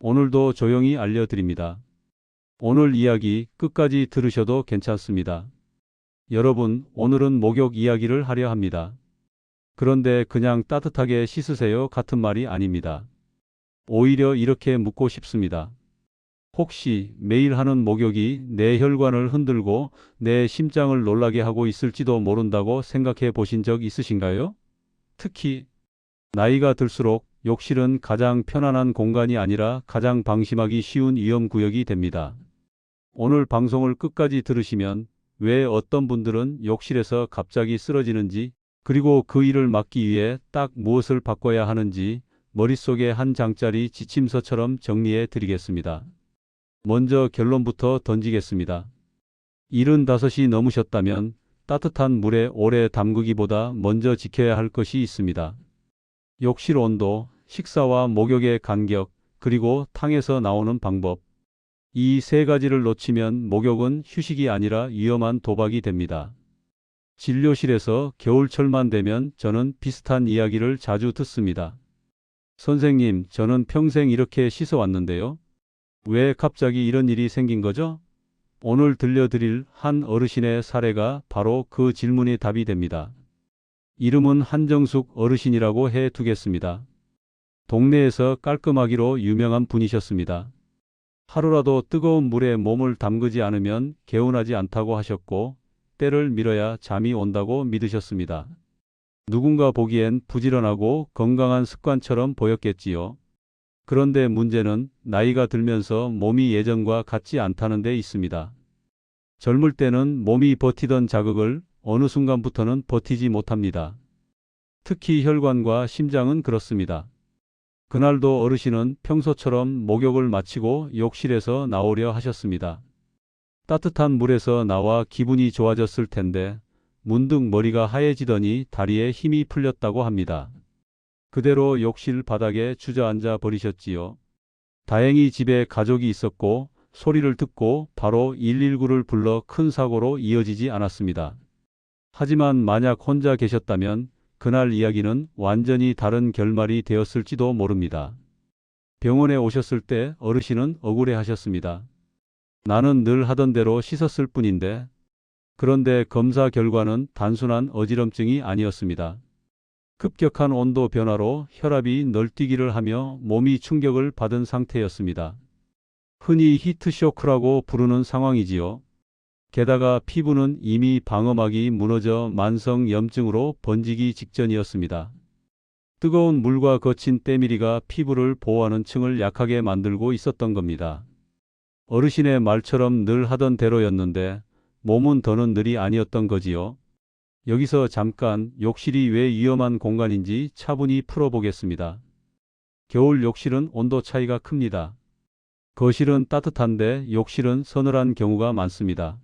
오늘도 조용히 알려드립니다. 오늘 이야기 끝까지 들으셔도 괜찮습니다. 여러분, 오늘은 목욕 이야기를 하려 합니다. 그런데 그냥 따뜻하게 씻으세요 같은 말이 아닙니다. 오히려 이렇게 묻고 싶습니다. 혹시 매일 하는 목욕이 내 혈관을 흔들고 내 심장을 놀라게 하고 있을지도 모른다고 생각해 보신 적 있으신가요? 특히 나이가 들수록 욕실은 가장 편안한 공간이 아니라 가장 방심하기 쉬운 위험구역이 됩니다. 오늘 방송을 끝까지 들으시면 왜 어떤 분들은 욕실에서 갑자기 쓰러지는지, 그리고 그 일을 막기 위해 딱 무엇을 바꿔야 하는지 머릿속에 한 장짜리 지침서처럼 정리해 드리겠습니다. 먼저 결론부터 던지겠습니다. 75이 넘으셨다면 따뜻한 물에 오래 담그기보다 먼저 지켜야 할 것이 있습니다. 욕실 온도, 식사와 목욕의 간격, 그리고 탕에서 나오는 방법. 이 세 가지를 놓치면 목욕은 휴식이 아니라 위험한 도박이 됩니다. 진료실에서 겨울철만 되면 저는 비슷한 이야기를 자주 듣습니다. 선생님, 저는 평생 이렇게 씻어왔는데요. 왜 갑자기 이런 일이 생긴 거죠? 오늘 들려드릴 한 어르신의 사례가 바로 그 질문의 답이 됩니다. 이름은 한정숙 어르신이라고 해 두겠습니다. 동네에서 깔끔하기로 유명한 분이셨습니다. 하루라도 뜨거운 물에 몸을 담그지 않으면 개운하지 않다고 하셨고, 때를 밀어야 잠이 온다고 믿으셨습니다. 누군가 보기엔 부지런하고 건강한 습관처럼 보였겠지요. 그런데 문제는 나이가 들면서 몸이 예전과 같지 않다는 데 있습니다. 젊을 때는 몸이 버티던 자극을 어느 순간부터는 버티지 못합니다. 특히 혈관과 심장은 그렇습니다. 그날도 어르신은 평소처럼 목욕을 마치고 욕실에서 나오려 하셨습니다. 따뜻한 물에서 나와 기분이 좋아졌을 텐데 문득 머리가 하얘지더니 다리에 힘이 풀렸다고 합니다. 그대로 욕실 바닥에 주저앉아 버리셨지요. 다행히 집에 가족이 있었고 소리를 듣고 바로 119를 불러 큰 사고로 이어지지 않았습니다. 하지만 만약 혼자 계셨다면 그날 이야기는 완전히 다른 결말이 되었을지도 모릅니다. 병원에 오셨을 때 어르신은 억울해 하셨습니다. 나는 늘 하던 대로 씻었을 뿐인데. 그런데 검사 결과는 단순한 어지럼증이 아니었습니다. 급격한 온도 변화로 혈압이 널뛰기를 하며 몸이 충격을 받은 상태였습니다. 흔히 히트쇼크라고 부르는 상황이지요. 게다가 피부는 이미 방어막이 무너져 만성 염증으로 번지기 직전이었습니다. 뜨거운 물과 거친 때밀이가 피부를 보호하는 층을 약하게 만들고 있었던 겁니다. 어르신의 말처럼 늘 하던 대로였는데 몸은 더는 늘이 아니었던 거지요. 여기서 잠깐 욕실이 왜 위험한 공간인지 차분히 풀어보겠습니다. 겨울 욕실은 온도 차이가 큽니다. 거실은 따뜻한데 욕실은 서늘한 경우가 많습니다.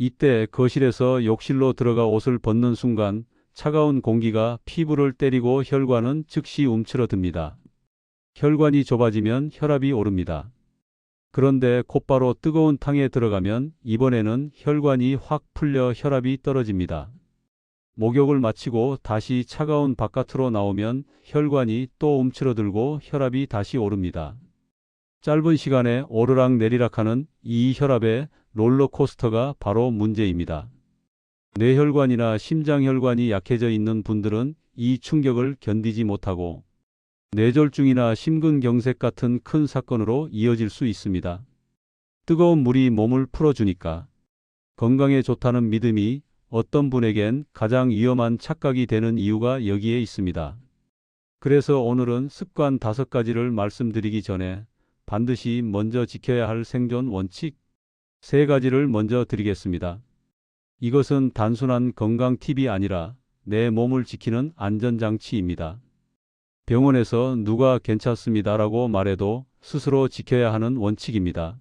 이때 거실에서 욕실로 들어가 옷을 벗는 순간 차가운 공기가 피부를 때리고 혈관은 즉시 움츠러듭니다. 혈관이 좁아지면 혈압이 오릅니다. 그런데 곧바로 뜨거운 탕에 들어가면 이번에는 혈관이 확 풀려 혈압이 떨어집니다. 목욕을 마치고 다시 차가운 바깥으로 나오면 혈관이 또 움츠러들고 혈압이 다시 오릅니다. 짧은 시간에 오르락 내리락하는 이 혈압의 롤러코스터가 바로 문제입니다. 뇌혈관이나 심장혈관이 약해져 있는 분들은 이 충격을 견디지 못하고 뇌졸중이나 심근경색 같은 큰 사건으로 이어질 수 있습니다. 뜨거운 물이 몸을 풀어주니까 건강에 좋다는 믿음이 어떤 분에겐 가장 위험한 착각이 되는 이유가 여기에 있습니다. 그래서 오늘은 습관 5가지를 말씀드리기 전에 반드시 먼저 지켜야 할 생존 원칙 3가지를 먼저 드리겠습니다. 이것은 단순한 건강 팁이 아니라 내 몸을 지키는 안전장치입니다. 병원에서 누가 괜찮습니다라고 말해도 스스로 지켜야 하는 원칙입니다.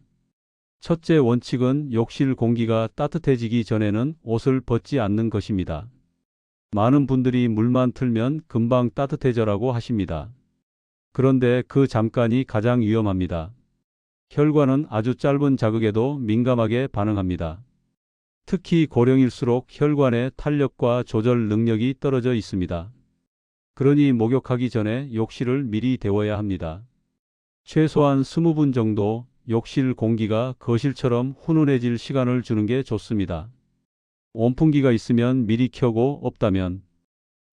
첫째 원칙은 욕실 공기가 따뜻해지기 전에는 옷을 벗지 않는 것입니다. 많은 분들이 물만 틀면 금방 따뜻해져라고 하십니다. 그런데 그 잠깐이 가장 위험합니다. 혈관은 아주 짧은 자극에도 민감하게 반응합니다. 특히 고령일수록 혈관의 탄력과 조절 능력이 떨어져 있습니다. 그러니 목욕하기 전에 욕실을 미리 데워야 합니다. 최소한 20분 정도 욕실 공기가 거실처럼 훈훈해질 시간을 주는 게 좋습니다. 온풍기가 있으면 미리 켜고 없다면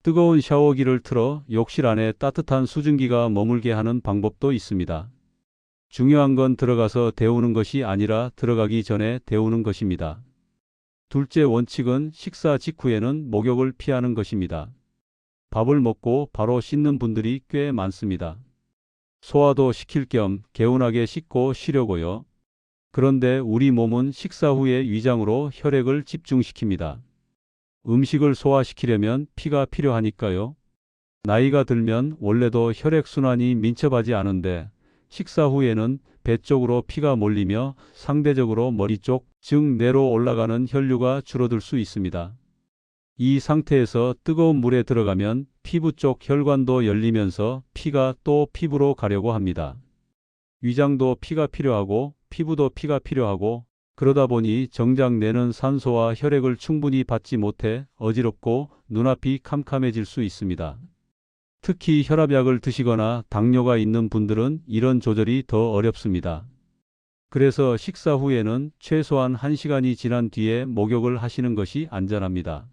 뜨거운 샤워기를 틀어 욕실 안에 따뜻한 수증기가 머물게 하는 방법도 있습니다. 중요한 건 들어가서 데우는 것이 아니라 들어가기 전에 데우는 것입니다. 둘째 원칙은 식사 직후에는 목욕을 피하는 것입니다. 밥을 먹고 바로 씻는 분들이 꽤 많습니다. 소화도 시킬 겸 개운하게 씻고 쉬려고요. 그런데 우리 몸은 식사 후에 위장으로 혈액을 집중시킵니다. 음식을 소화시키려면 피가 필요하니까요. 나이가 들면 원래도 혈액순환이 민첩하지 않은데 식사 후에는 배 쪽으로 피가 몰리며 상대적으로 머리 쪽, 즉 뇌로 올라가는 혈류가 줄어들 수 있습니다. 이 상태에서 뜨거운 물에 들어가면 피부 쪽 혈관도 열리면서 피가 또 피부로 가려고 합니다. 위장도 피가 필요하고 피부도 피가 필요하고 그러다 보니 정작 뇌는 산소와 혈액을 충분히 받지 못해 어지럽고 눈앞이 캄캄해질 수 있습니다. 특히 혈압약을 드시거나 당뇨가 있는 분들은 이런 조절이 더 어렵습니다. 그래서 식사 후에는 최소한 1시간이 지난 뒤에 목욕을 하시는 것이 안전합니다.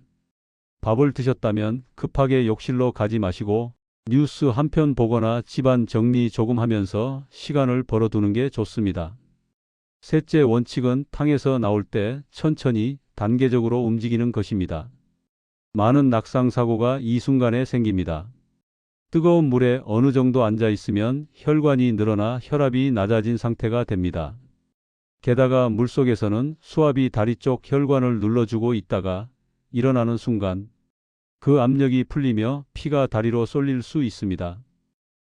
밥을 드셨다면 급하게 욕실로 가지 마시고 뉴스 한 편 보거나 집안 정리 조금 하면서 시간을 벌어두는 게 좋습니다. 셋째 원칙은 탕에서 나올 때 천천히 단계적으로 움직이는 것입니다. 많은 낙상 사고가 이 순간에 생깁니다. 뜨거운 물에 어느 정도 앉아 있으면 혈관이 늘어나 혈압이 낮아진 상태가 됩니다. 게다가 물속에서는 수압이 다리 쪽 혈관을 눌러주고 있다가 일어나는 순간 그 압력이 풀리며 피가 다리로 쏠릴 수 있습니다.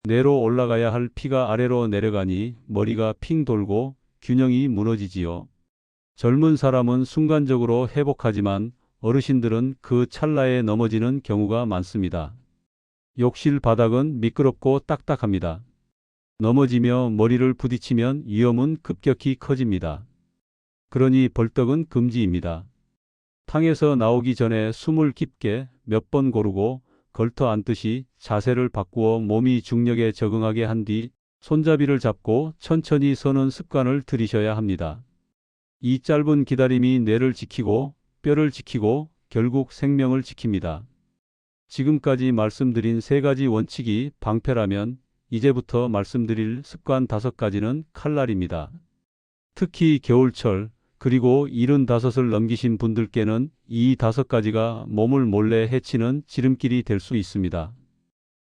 뇌로 올라가야 할 피가 아래로 내려가니 머리가 핑 돌고 균형이 무너지지요. 젊은 사람은 순간적으로 회복하지만 어르신들은 그 찰나에 넘어지는 경우가 많습니다. 욕실 바닥은 미끄럽고 딱딱합니다. 넘어지며 머리를 부딪히면 위험은 급격히 커집니다. 그러니 벌떡은 금지입니다. 탕에서 나오기 전에 숨을 깊게 몇 번 고르고 걸터 앉듯이 자세를 바꾸어 몸이 중력에 적응하게 한 뒤 손잡이를 잡고 천천히 서는 습관을 들이셔야 합니다. 이 짧은 기다림이 뇌를 지키고 뼈를 지키고 결국 생명을 지킵니다. 지금까지 말씀드린 3가지 원칙이 방패라면 이제부터 말씀드릴 습관 5가지는 칼날입니다. 특히 겨울철 그리고 75을 넘기신 분들께는 이 5가지가 몸을 몰래 해치는 지름길이 될 수 있습니다.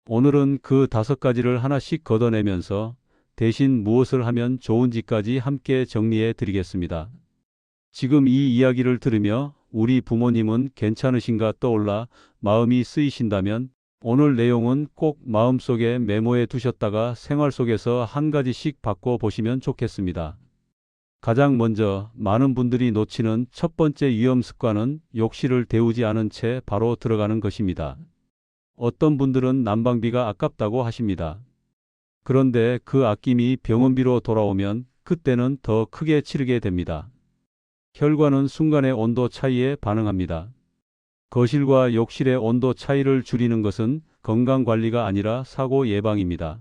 오늘은 그 5가지를 하나씩 걷어내면서 대신 무엇을 하면 좋은지까지 함께 정리해 드리겠습니다. 지금 이 이야기를 들으며 우리 부모님은 괜찮으신가 떠올라 마음이 쓰이신다면 오늘 내용은 꼭 마음속에 메모해 두셨다가 생활 속에서 한 가지씩 바꿔 보시면 좋겠습니다. 가장 먼저 많은 분들이 놓치는 첫 번째 위험 습관은 욕실을 데우지 않은 채 바로 들어가는 것입니다. 어떤 분들은 난방비가 아깝다고 하십니다. 그런데 그 아낌이 병원비로 돌아오면 그때는 더 크게 치르게 됩니다. 혈관은 순간의 온도 차이에 반응합니다. 거실과 욕실의 온도 차이를 줄이는 것은 건강관리가 아니라 사고 예방입니다.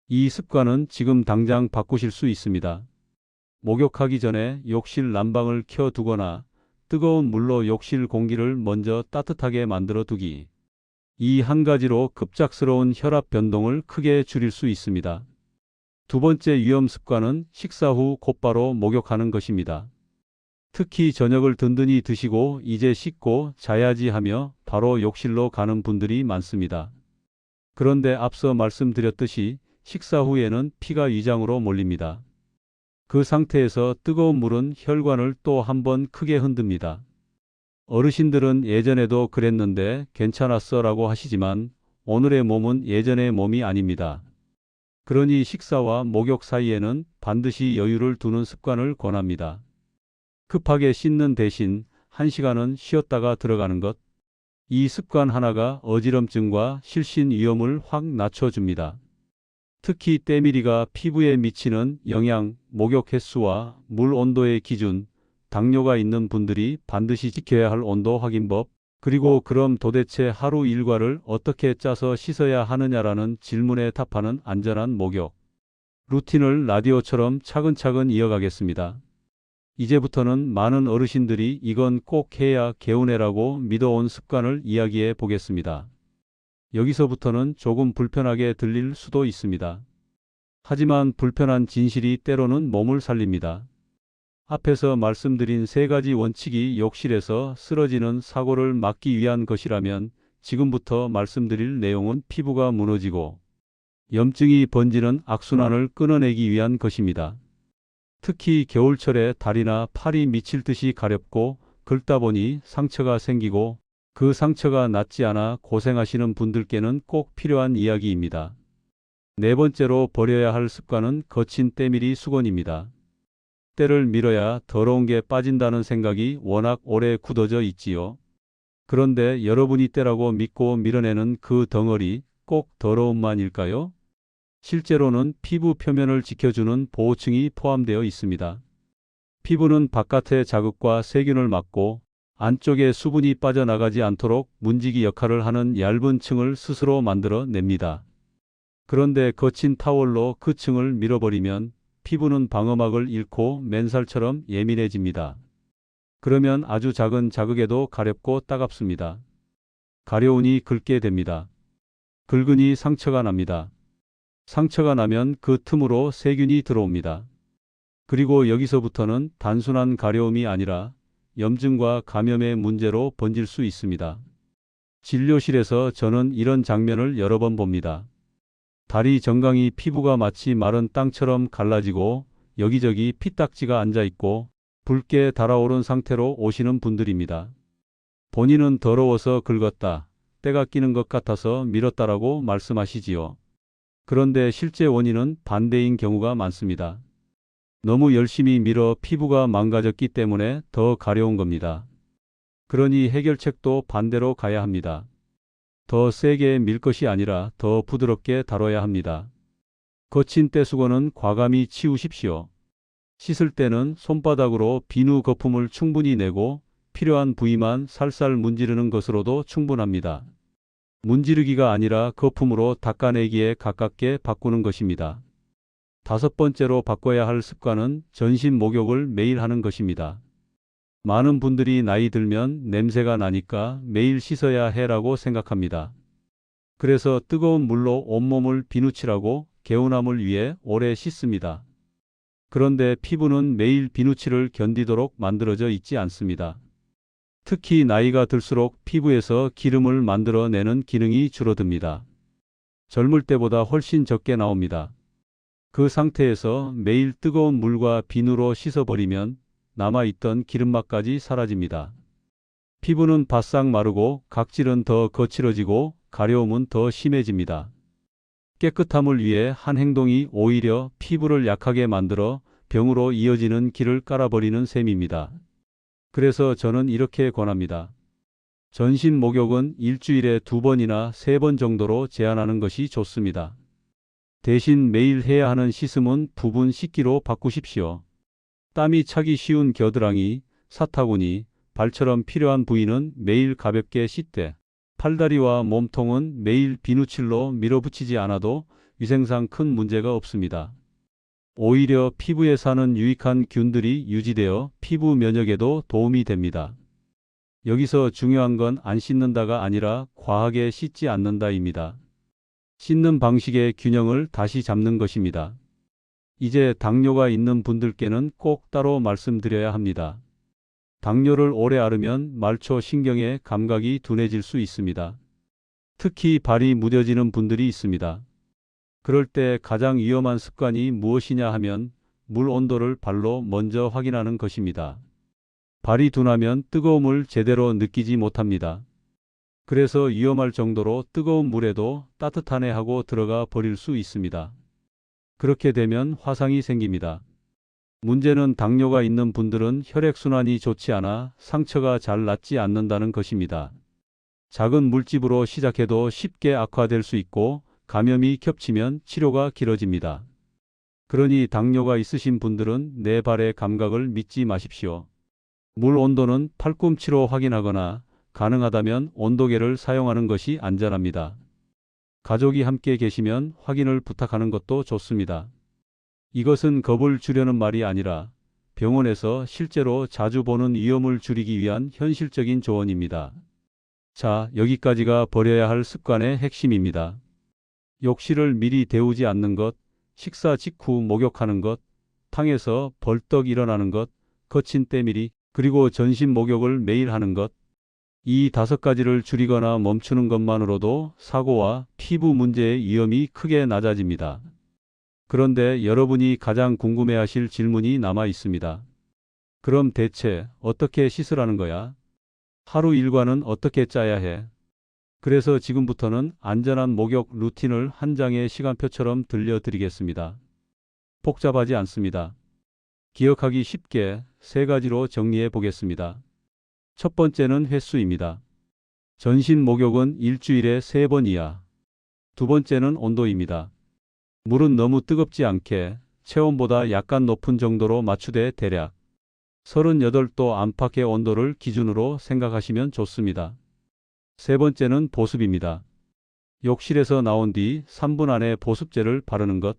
이 습관은 지금 당장 바꾸실 수 있습니다. 목욕하기 전에 욕실 난방을 켜두거나 뜨거운 물로 욕실 공기를 먼저 따뜻하게 만들어 두기. 이 한 가지로 급작스러운 혈압 변동을 크게 줄일 수 있습니다. 두 번째 위험 습관은 식사 후 곧바로 목욕하는 것입니다. 특히 저녁을 든든히 드시고 이제 씻고 자야지 하며 바로 욕실로 가는 분들이 많습니다. 그런데 앞서 말씀드렸듯이 식사 후에는 피가 위장으로 몰립니다. 그 상태에서 뜨거운 물은 혈관을 또 한 번 크게 흔듭니다. 어르신들은 예전에도 그랬는데 괜찮았어 라고 하시지만 오늘의 몸은 예전의 몸이 아닙니다. 그러니 식사와 목욕 사이에는 반드시 여유를 두는 습관을 권합니다. 급하게 씻는 대신 1시간은 쉬었다가 들어가는 것. 이 습관 하나가 어지럼증과 실신 위험을 확 낮춰줍니다. 특히 때밀이가 피부에 미치는 영향, 목욕 횟수와 물 온도의 기준, 당뇨가 있는 분들이 반드시 지켜야 할 온도 확인법, 그리고 그럼 도대체 하루 일과를 어떻게 짜서 씻어야 하느냐라는 질문에 답하는 안전한 목욕. 루틴을 라디오처럼 차근차근 이어가겠습니다. 이제부터는 많은 어르신들이 이건 꼭 해야 개운해라고 믿어온 습관을 이야기해 보겠습니다. 여기서부터는 조금 불편하게 들릴 수도 있습니다. 하지만 불편한 진실이 때로는 몸을 살립니다. 앞에서 말씀드린 세 가지 원칙이 욕실에서 쓰러지는 사고를 막기 위한 것이라면 지금부터 말씀드릴 내용은 피부가 무너지고 염증이 번지는 악순환을 끊어내기 위한 것입니다. 특히 겨울철에 다리나 팔이 미칠 듯이 가렵고 긁다 보니 상처가 생기고 그 상처가 낫지 않아 고생하시는 분들께는 꼭 필요한 이야기입니다. 네 번째로 버려야 할 습관은 거친 때밀이 수건입니다. 때를 밀어야 더러운 게 빠진다는 생각이 워낙 오래 굳어져 있지요. 그런데 여러분이 때라고 믿고 밀어내는 그 덩어리 꼭 더러움만일까요? 실제로는 피부 표면을 지켜주는 보호층이 포함되어 있습니다. 피부는 바깥의 자극과 세균을 막고 안쪽에 수분이 빠져나가지 않도록 문지기 역할을 하는 얇은 층을 스스로 만들어 냅니다. 그런데 거친 타월로 그 층을 밀어버리면 피부는 방어막을 잃고 맨살처럼 예민해집니다. 그러면 아주 작은 자극에도 가렵고 따갑습니다. 가려우니 긁게 됩니다. 긁으니 상처가 납니다. 상처가 나면 그 틈으로 세균이 들어옵니다. 그리고 여기서부터는 단순한 가려움이 아니라 염증과 감염의 문제로 번질 수 있습니다. 진료실에서 저는 이런 장면을 여러 번 봅니다. 다리 정강이 피부가 마치 마른 땅처럼 갈라지고 여기저기 피딱지가 앉아 있고 붉게 달아오른 상태로 오시는 분들입니다. 본인은 더러워서 긁었다, 때가 끼는 것 같아서 밀었다라고 말씀하시지요. 그런데 실제 원인은 반대인 경우가 많습니다. 너무 열심히 밀어 피부가 망가졌기 때문에 더 가려운 겁니다. 그러니 해결책도 반대로 가야 합니다. 더 세게 밀 것이 아니라 더 부드럽게 다뤄야 합니다. 거친 때수건은 과감히 치우십시오. 씻을 때는 손바닥으로 비누 거품을 충분히 내고 필요한 부위만 살살 문지르는 것으로도 충분합니다. 문지르기가 아니라 거품으로 닦아내기에 가깝게 바꾸는 것입니다. 다섯 번째로 바꿔야 할 습관은 전신 목욕을 매일 하는 것입니다. 많은 분들이 나이 들면 냄새가 나니까 매일 씻어야 해라고 생각합니다. 그래서 뜨거운 물로 온몸을 비누칠하고 개운함을 위해 오래 씻습니다. 그런데 피부는 매일 비누칠을 견디도록 만들어져 있지 않습니다. 특히 나이가 들수록 피부에서 기름을 만들어내는 기능이 줄어듭니다. 젊을 때보다 훨씬 적게 나옵니다. 그 상태에서 매일 뜨거운 물과 비누로 씻어버리면 남아있던 기름막까지 사라집니다. 피부는 바싹 마르고 각질은 더 거칠어지고 가려움은 더 심해집니다. 깨끗함을 위해 한 행동이 오히려 피부를 약하게 만들어 병으로 이어지는 길을 깔아버리는 셈입니다. 그래서 저는 이렇게 권합니다. 전신 목욕은 일주일에 2번이나 3번 정도로 제한하는 것이 좋습니다. 대신 매일 해야 하는 씻음은 부분 씻기로 바꾸십시오. 땀이 차기 쉬운 겨드랑이, 사타구니, 발처럼 필요한 부위는 매일 가볍게 씻되 팔다리와 몸통은 매일 비누칠로 밀어붙이지 않아도 위생상 큰 문제가 없습니다. 오히려 피부에 사는 유익한 균들이 유지되어 피부 면역에도 도움이 됩니다. 여기서 중요한 건 안 씻는다가 아니라 과하게 씻지 않는다입니다. 씻는 방식의 균형을 다시 잡는 것입니다. 이제 당뇨가 있는 분들께는 꼭 따로 말씀드려야 합니다. 당뇨를 오래 앓으면 말초 신경의 감각이 둔해질 수 있습니다. 특히 발이 무뎌지는 분들이 있습니다. 그럴 때 가장 위험한 습관이 무엇이냐 하면 물 온도를 발로 먼저 확인하는 것입니다. 발이 둔하면 뜨거움을 제대로 느끼지 못합니다. 그래서 위험할 정도로 뜨거운 물에도 따뜻하네 하고 들어가 버릴 수 있습니다. 그렇게 되면 화상이 생깁니다. 문제는 당뇨가 있는 분들은 혈액순환이 좋지 않아 상처가 잘 낫지 않는다는 것입니다. 작은 물집으로 시작해도 쉽게 악화될 수 있고 감염이 겹치면 치료가 길어집니다. 그러니 당뇨가 있으신 분들은 내 발의 감각을 믿지 마십시오. 물 온도는 팔꿈치로 확인하거나 가능하다면 온도계를 사용하는 것이 안전합니다. 가족이 함께 계시면 확인을 부탁하는 것도 좋습니다. 이것은 겁을 주려는 말이 아니라 병원에서 실제로 자주 보는 위험을 줄이기 위한 현실적인 조언입니다. 자, 여기까지가 버려야 할 습관의 핵심입니다. 욕실을 미리 데우지 않는 것, 식사 직후 목욕하는 것, 탕에서 벌떡 일어나는 것, 거친 때밀이, 그리고 전신 목욕을 매일 하는 것. 이 5가지를 줄이거나 멈추는 것만으로도 사고와 피부 문제의 위험이 크게 낮아집니다. 그런데 여러분이 가장 궁금해하실 질문이 남아 있습니다. 그럼 대체 어떻게 씻으라는 거야? 하루 일과는 어떻게 짜야 해? 그래서 지금부터는 안전한 목욕 루틴을 한 장의 시간표처럼 들려드리겠습니다. 복잡하지 않습니다. 기억하기 쉽게 3가지로 정리해 보겠습니다. 첫 번째는 횟수입니다. 전신 목욕은 일주일에 3번 이하. 두 번째는 온도입니다. 물은 너무 뜨겁지 않게 체온보다 약간 높은 정도로 맞추되 대략 38도 안팎의 온도를 기준으로 생각하시면 좋습니다. 세 번째는 보습입니다. 욕실에서 나온 뒤 3분 안에 보습제를 바르는 것.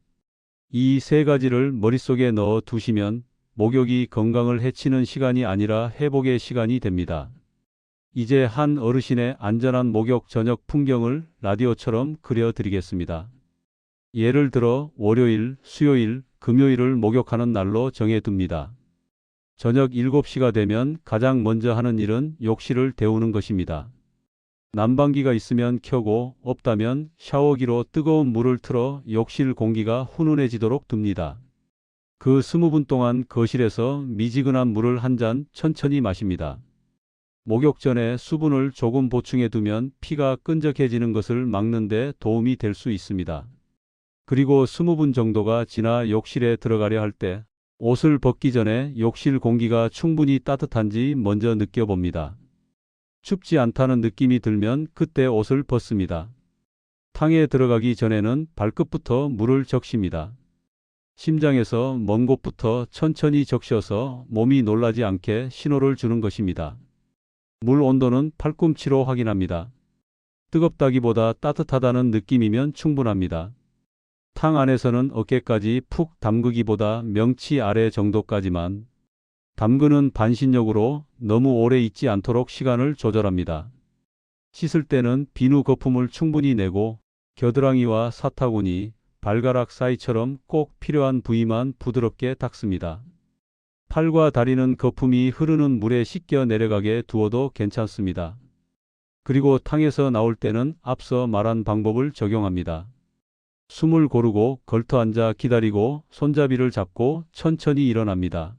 이 3가지를 머릿속에 넣어 두시면 목욕이 건강을 해치는 시간이 아니라 회복의 시간이 됩니다. 이제 한 어르신의 안전한 목욕 저녁 풍경을 라디오처럼 그려드리겠습니다. 예를 들어 월요일, 수요일, 금요일을 목욕하는 날로 정해둡니다. 저녁 7시가 되면 가장 먼저 하는 일은 욕실을 데우는 것입니다. 난방기가 있으면 켜고 없다면 샤워기로 뜨거운 물을 틀어 욕실 공기가 훈훈해지도록 둡니다. 그 20분 동안 거실에서 미지근한 물을 한 잔 천천히 마십니다. 목욕 전에 수분을 조금 보충해 두면 피가 끈적해지는 것을 막는 데 도움이 될 수 있습니다. 그리고 20분 정도가 지나 욕실에 들어가려 할 때 옷을 벗기 전에 욕실 공기가 충분히 따뜻한지 먼저 느껴봅니다. 춥지 않다는 느낌이 들면 그때 옷을 벗습니다. 탕에 들어가기 전에는 발끝부터 물을 적십니다. 심장에서 먼 곳부터 천천히 적셔서 몸이 놀라지 않게 신호를 주는 것입니다. 물 온도는 팔꿈치로 확인합니다. 뜨겁다기보다 따뜻하다는 느낌이면 충분합니다. 탕 안에서는 어깨까지 푹 담그기보다 명치 아래 정도까지만 담그는 반신욕으로 너무 오래 있지 않도록 시간을 조절합니다. 씻을 때는 비누 거품을 충분히 내고 겨드랑이와 사타구니, 발가락 사이처럼 꼭 필요한 부위만 부드럽게 닦습니다. 팔과 다리는 거품이 흐르는 물에 씻겨 내려가게 두어도 괜찮습니다. 그리고 탕에서 나올 때는 앞서 말한 방법을 적용합니다. 숨을 고르고 걸터 앉아 기다리고 손잡이를 잡고 천천히 일어납니다.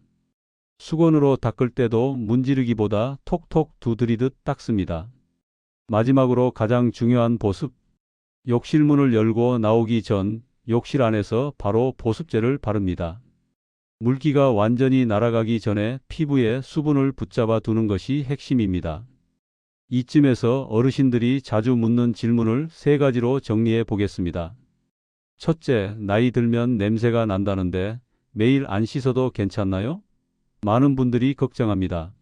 수건으로 닦을 때도 문지르기보다 톡톡 두드리듯 닦습니다. 마지막으로 가장 중요한 보습. 욕실 문을 열고 나오기 전 욕실 안에서 바로 보습제를 바릅니다. 물기가 완전히 날아가기 전에 피부에 수분을 붙잡아 두는 것이 핵심입니다. 이쯤에서 어르신들이 자주 묻는 질문을 3가지로 정리해 보겠습니다. 첫째, 나이 들면 냄새가 난다는데 매일 안 씻어도 괜찮나요? 많은 분들이 걱정합니다.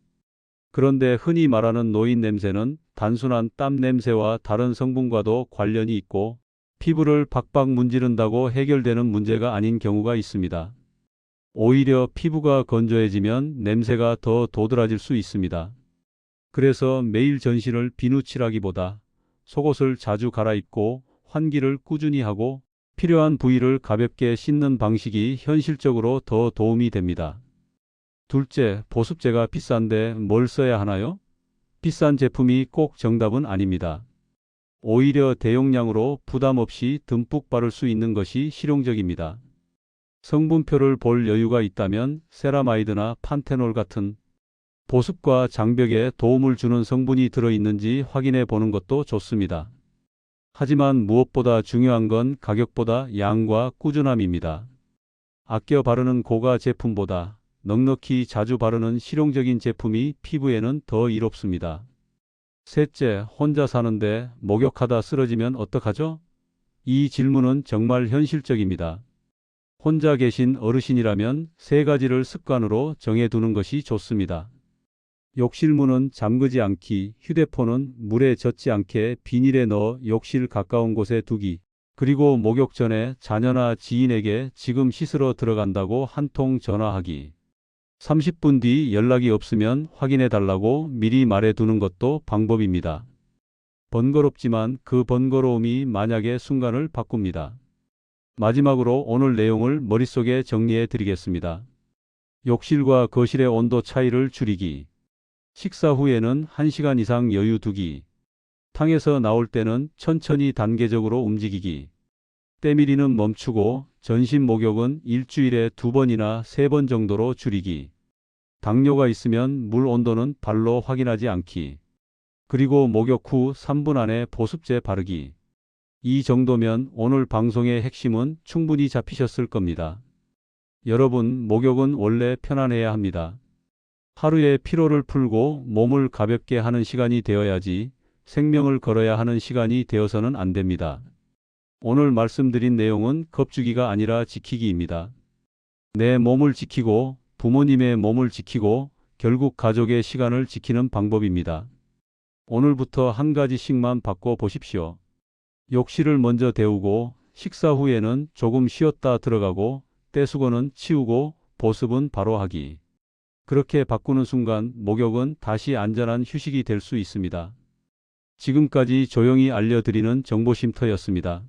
그런데 흔히 말하는 노인 냄새는 단순한 땀 냄새와 다른 성분과도 관련이 있고 피부를 박박 문지른다고 해결되는 문제가 아닌 경우가 있습니다. 오히려 피부가 건조해지면 냄새가 더 도드라질 수 있습니다. 그래서 매일 전신을 비누칠하기보다 속옷을 자주 갈아입고 환기를 꾸준히 하고 필요한 부위를 가볍게 씻는 방식이 현실적으로 더 도움이 됩니다. 둘째, 보습제가 비싼데 뭘 써야 하나요? 비싼 제품이 꼭 정답은 아닙니다. 오히려 대용량으로 부담 없이 듬뿍 바를 수 있는 것이 실용적입니다. 성분표를 볼 여유가 있다면 세라마이드나 판테놀 같은 보습과 장벽에 도움을 주는 성분이 들어있는지 확인해 보는 것도 좋습니다. 하지만 무엇보다 중요한 건 가격보다 양과 꾸준함입니다. 아껴 바르는 고가 제품보다 넉넉히 자주 바르는 실용적인 제품이 피부에는 더 이롭습니다. 셋째, 혼자 사는데 목욕하다 쓰러지면 어떡하죠? 이 질문은 정말 현실적입니다. 혼자 계신 어르신이라면 3가지를 습관으로 정해두는 것이 좋습니다. 욕실 문은 잠그지 않기, 휴대폰은 물에 젖지 않게 비닐에 넣어 욕실 가까운 곳에 두기, 그리고 목욕 전에 자녀나 지인에게 지금 씻으러 들어간다고 한 통 전화하기. 30분 뒤 연락이 없으면 확인해 달라고 미리 말해 두는 것도 방법입니다. 번거롭지만 그 번거로움이 만약의 순간을 바꿉니다. 마지막으로 오늘 내용을 머릿속에 정리해 드리겠습니다. 욕실과 거실의 온도 차이를 줄이기. 식사 후에는 1시간 이상 여유 두기. 탕에서 나올 때는 천천히 단계적으로 움직이기. 때밀이는 멈추고 전신 목욕은 일주일에 2번이나 3번 정도로 줄이기. 당뇨가 있으면 물 온도는 발로 확인하지 않기. 그리고 목욕 후 3분 안에 보습제 바르기. 이 정도면 오늘 방송의 핵심은 충분히 잡히셨을 겁니다. 여러분, 목욕은 원래 편안해야 합니다. 하루의 피로를 풀고 몸을 가볍게 하는 시간이 되어야지 생명을 걸어야 하는 시간이 되어서는 안 됩니다. 오늘 말씀드린 내용은 겁주기가 아니라 지키기입니다. 내 몸을 지키고 부모님의 몸을 지키고 결국 가족의 시간을 지키는 방법입니다. 오늘부터 한 가지씩만 바꿔 보십시오. 욕실을 먼저 데우고 식사 후에는 조금 쉬었다 들어가고 떼수건은 치우고 보습은 바로 하기. 그렇게 바꾸는 순간 목욕은 다시 안전한 휴식이 될 수 있습니다. 지금까지 조용히 알려드리는 정보쉼터였습니다.